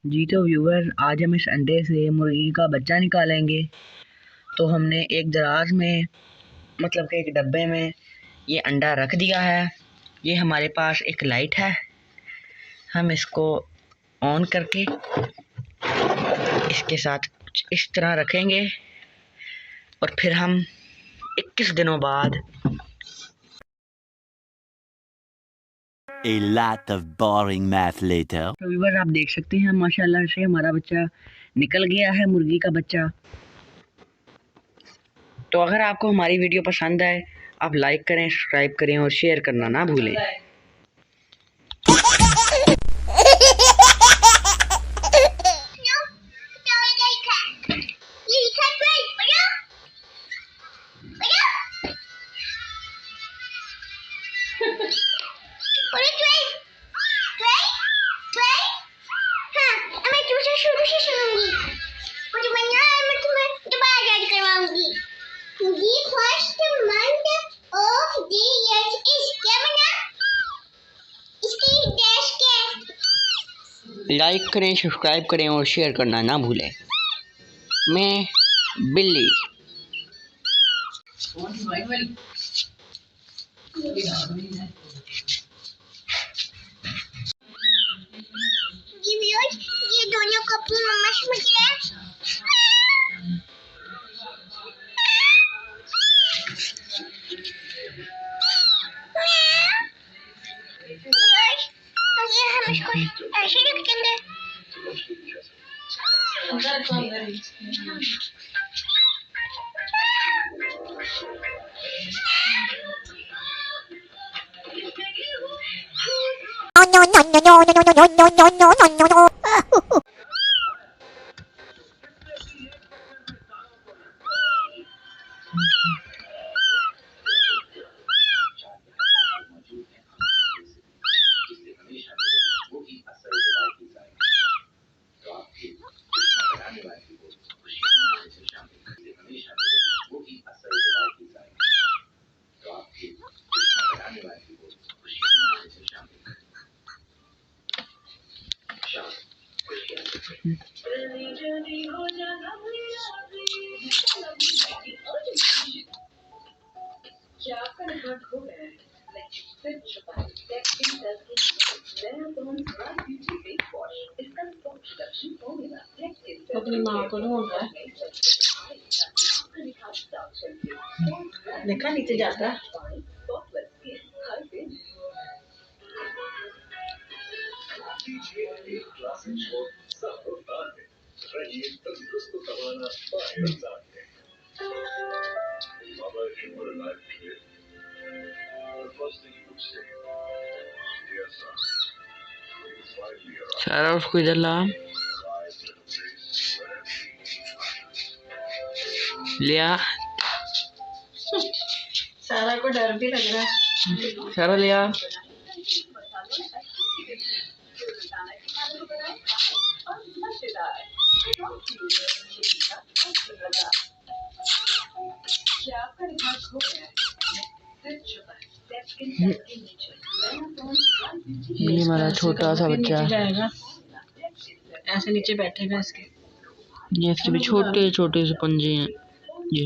जी तो व्यूवर, आज हम इस अंडे से मुर्गी का बच्चा निकालेंगे। तो हमने एक दराज में, मतलब कि एक डब्बे में ये अंडा रख दिया है। ये हमारे पास एक लाइट है, हम इसको ऑन करके इसके साथ इस तरह रखेंगे और फिर हम 21 दिनों बाद A lot of boring math later. तो व्यूवर आप देख सकते हैं माशाल्लाह से हमारा बच्चा निकल गया है, मुर्गी का बच्चा। तो अगर आपको हमारी वीडियो पसंद आए, आप लाइक करें, सब्सक्राइब करें और शेयर करना ना भूलें। लाइक करें, सब्सक्राइब करें और शेयर करना ना भूलें। मैं बिल्ली ये दोनों कपड़े मम्मा से मुझे हम इसको ऐसे रख देंगे। No. अपनी माँ को ढूंढ रहा है, देखा नीचे जाता है। सारा उसको इधर ला लिया। सारा को डर भी लग रहा है। सारा लिया। ये हमारा छोटा सा बच्चा जाएगा, ऐसे नीचे बैठेगा इसके। ये इसके भी छोटे छोटे से पंजे हैं ये।